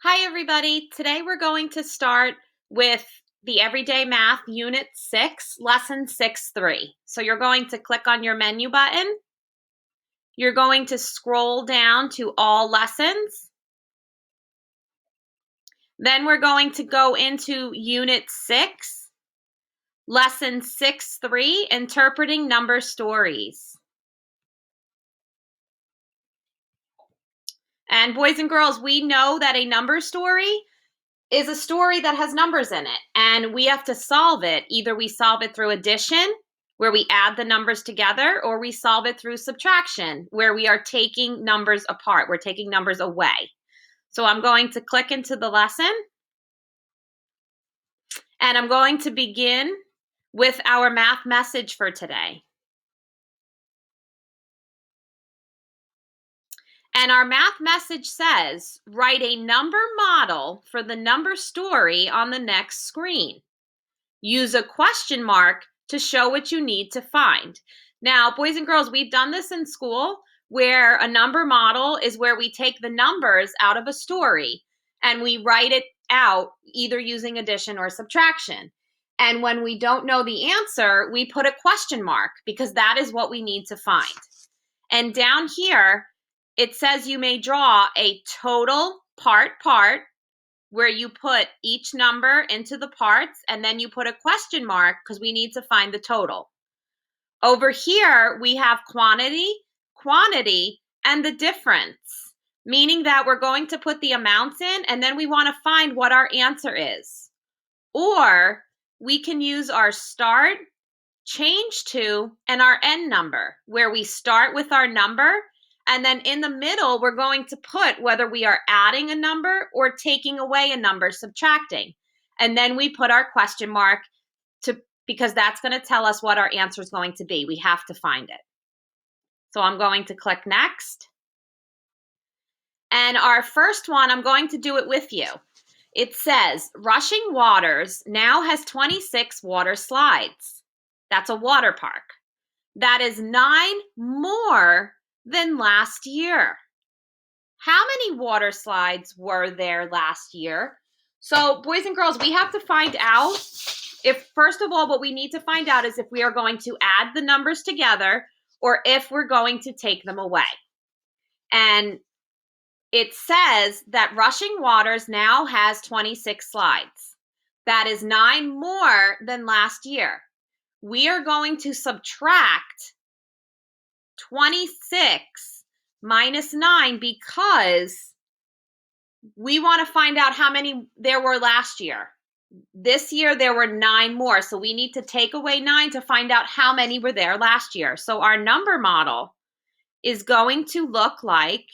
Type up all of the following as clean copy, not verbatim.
Hi, everybody. Today we're going to start with the Everyday Math Unit 6, Lesson 6-3. So you're going to click on your menu button. You're going to scroll down to All Lessons. Then we're going to go into Unit 6, Lesson 6-3, Interpreting Number Stories. And boys and girls, we know that a number story is a story that has numbers in it, and we have to solve it. Either we solve it through addition, where we add the numbers together, or we solve it through subtraction, where we are taking numbers apart. We're taking numbers away. So I'm going to click into the lesson, and I'm going to begin with our math message for today. And our math message says, write a number model for the number story on the next screen. Use a question mark to show what you need to find. Now, boys and girls, we've done this in school where a number model is where we take the numbers out of a story and we write it out either using addition or subtraction. And when we don't know the answer, we put a question mark because that is what we need to find. And down here, it says you may draw a total part, where you put each number into the parts and then you put a question mark because we need to find the total. Over here, we have quantity, and the difference, meaning that we're going to put the amounts in and then we want to find what our answer is. Or we can use our start, change to, and our end number, where we start with our number and then in the middle, we're going to put whether we are adding a number or taking away a number, subtracting. And then we put our question mark because that's going to tell us what our answer is going to be. We have to find it. So I'm going to click next. And our first one, I'm going to do it with you. It says, Rushing Waters now has 26 water slides. That's a water park. That is 9 more than last year. How many water slides were there last year? So, boys and girls, we have to find out if, first of all, what we need to find out is if we are going to add the numbers together or if we're going to take them away. And it says that Rushing Waters now has 26 slides. That is 9 more than last year. We are going to subtract 26 minus 9 because we want to find out how many there were last year. This year, there were 9 more. So we need to take away 9 to find out how many were there last year. So our number model is going to look like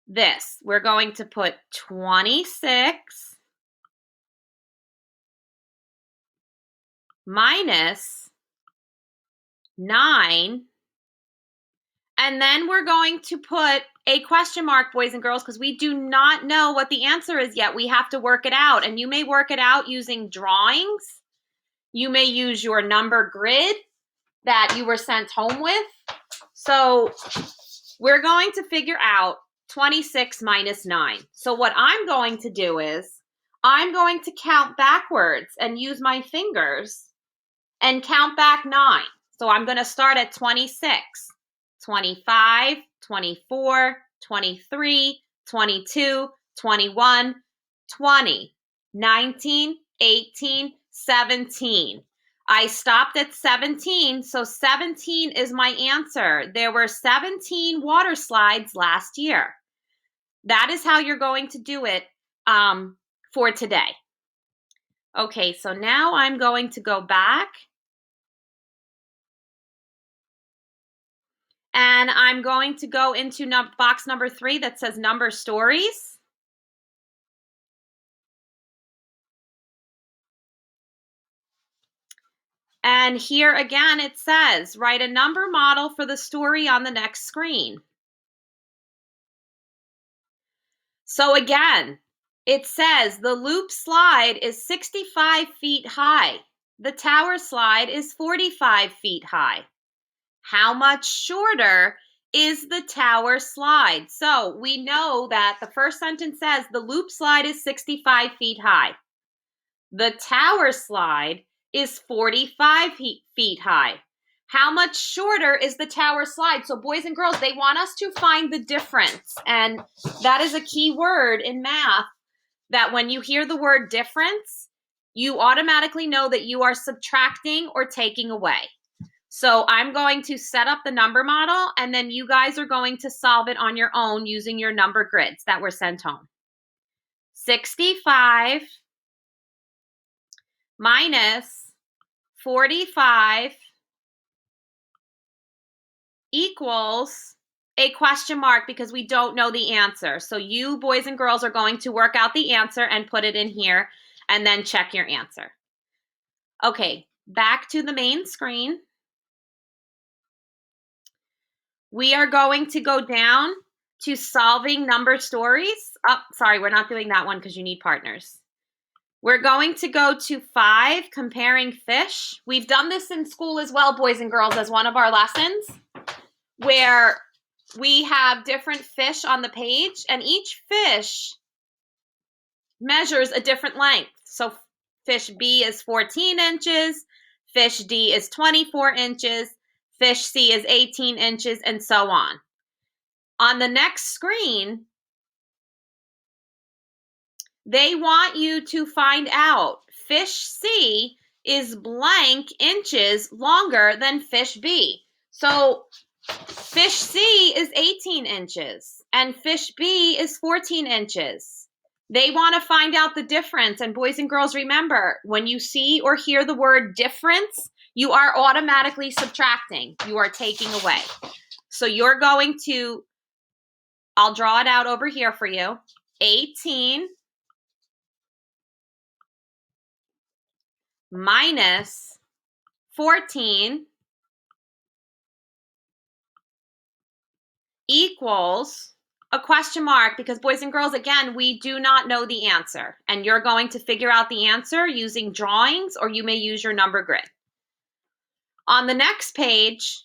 this. We're going to put 26 minus 9. And then we're going to put a question mark, boys and girls, because we do not know what the answer is yet. We have to work it out. And you may work it out using drawings. You may use your number grid that you were sent home with. So we're going to figure out 26 minus 9. So what I'm going to do is I'm going to count backwards and use my fingers and count back 9. So I'm going to start at 26. 25, 24, 23, 22, 21, 20, 19, 18, 17. I stopped at 17, so 17 is my answer. There were 17 water slides last year. That is how you're going to do it for today. Okay, so now I'm going to go back. And I'm going to go into box number 3 that says number stories. And here again, it says, write a number model for the story on the next screen. So again, it says the loop slide is 65 feet high. The tower slide is 45 feet high. How much shorter is the tower slide? So we know that the first sentence says the loop slide is 65 feet high. The tower slide is 45 feet high. How much shorter is the tower slide? So boys and girls, they want us to find the difference. And that is a key word in math, that when you hear the word difference, you automatically know that you are subtracting or taking away. So I'm going to set up the number model, and then you guys are going to solve it on your own using your number grids that were sent home. 65 minus 45 equals a question mark because we don't know the answer. So you boys and girls are going to work out the answer and put it in here and then check your answer. Okay, back to the main screen. We are going to go down to solving number stories. Oh, sorry, we're not doing that one because you need partners. We're going to go to 5, comparing fish. We've done this in school as well, boys and girls, as one of our lessons, where we have different fish on the page, and each fish measures a different length. So fish B is 14 inches, fish D is 24 inches, fish C is 18 inches, and so on. On the next screen, they want you to find out fish C is blank inches longer than fish B. So fish C is 18 inches and fish B is 14 inches. They want to find out the difference. And boys and girls, remember, when you see or hear the word difference, you are automatically subtracting. You are taking away. So you're going to, I'll draw it out over here for you. 18 minus 14 equals a question mark, because boys and girls, again, we do not know the answer. And you're going to figure out the answer using drawings, or you may use your number grid. On the next page,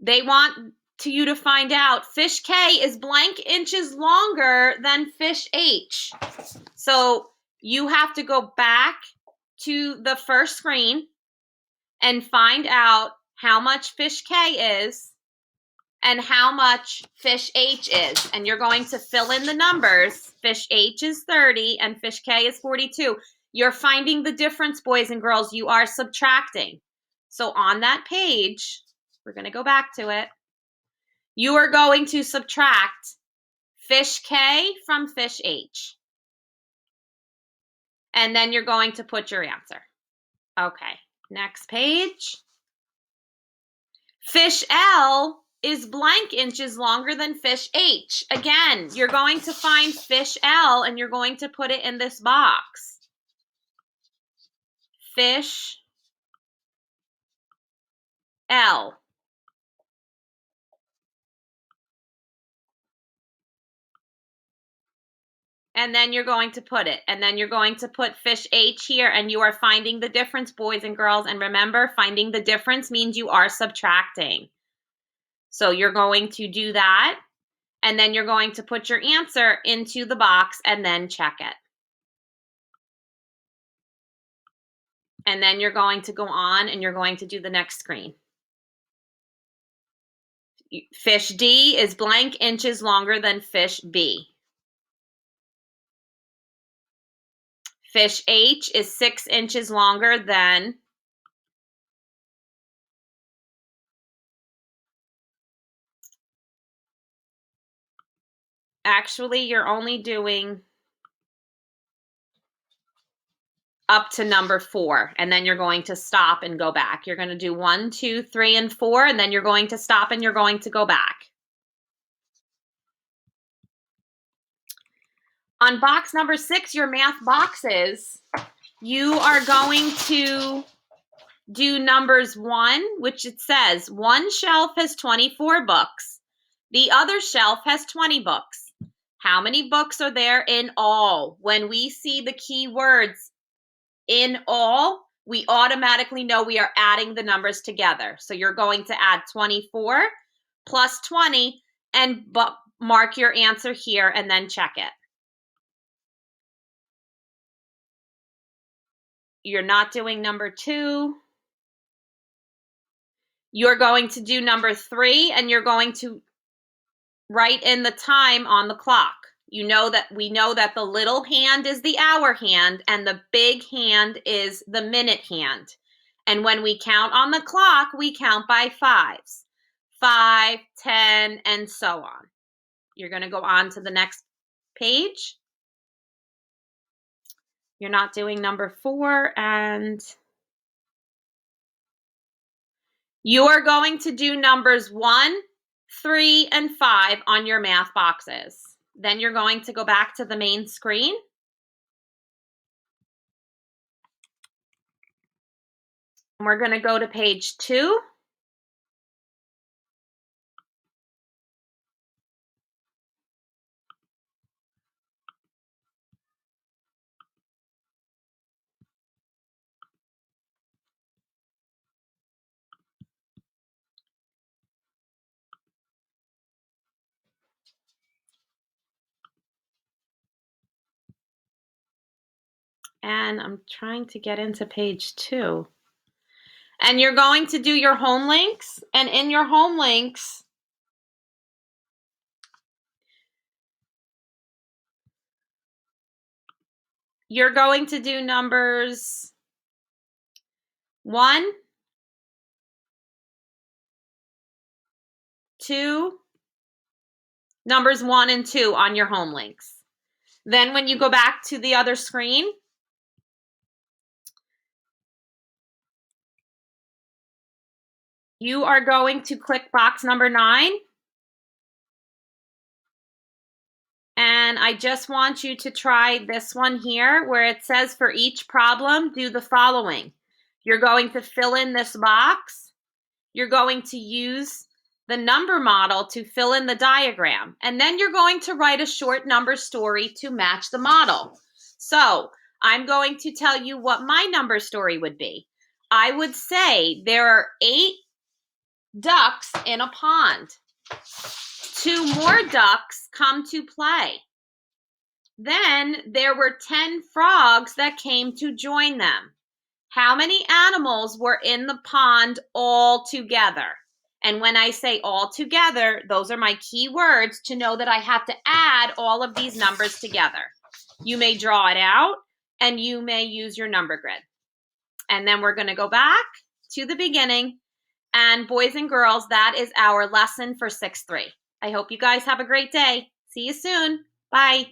they want you to find out fish K is blank inches longer than fish H. So you have to go back to the first screen and find out how much fish K is and how much fish H is. And you're going to fill in the numbers. Fish H is 30 and fish K is 42. You're finding the difference, boys and girls. You are subtracting. So on that page, we're going to go back to it. You are going to subtract fish K from fish H. And then you're going to put your answer. Okay, next page. Fish L is blank inches longer than fish H. Again, you're going to find fish L and you're going to put it in this box. Fish L. And then you're going to put it. And then you're going to put fish H here, and you are finding the difference, boys and girls. And remember, finding the difference means you are subtracting. So you're going to do that, and then you're going to put your answer into the box and then check it. And then you're going to go on and you're going to do the next screen. Fish D is blank inches longer than fish B. Fish H is 6 inches longer than actually, you're only doing up to number 4, and then you're going to stop and go back. You're going to do 1, 2, 3, and 4, and then you're going to stop and you're going to go back. On box number 6, your math boxes, you are going to do numbers 1, which it says one shelf has 24 books. The other shelf has 20 books. How many books are there in all? When we see the key words in all, we automatically know we are adding the numbers together. So you're going to add 24 plus 20 and mark your answer here and then check it. You're not doing number 2. You're going to do number 3, and you're going to write in the time on the clock. We know that the little hand is the hour hand and the big hand is the minute hand. And when we count on the clock, we count by 5s. 5, 10, and so on. You're going to go on to the next page. You're not doing number 4, and you are going to do numbers 1, 3, and 5 on your math boxes. Then you're going to go back to the main screen. And we're going to go to page 2. And I'm trying to get into page 2. And you're going to do your home links. And in your home links, you're going to do numbers 1, 2, numbers 1 and 2 on your home links. Then when you go back to the other screen, you are going to click box number 9. And I just want you to try this one here where it says for each problem, do the following. You're going to fill in this box. You're going to use the number model to fill in the diagram. And then you're going to write a short number story to match the model. So I'm going to tell you what my number story would be. I would say there are 8 ducks in a pond. 2 more ducks come to play. Then there were 10 frogs that came to join them. How many animals were in the pond all together? And when I say all together, those are my key words to know that I have to add all of these numbers together. You may draw it out and you may use your number grid. And then we're going to go back to the beginning. And boys and girls, that is our lesson for 6-3. I hope you guys have a great day. See you soon. Bye.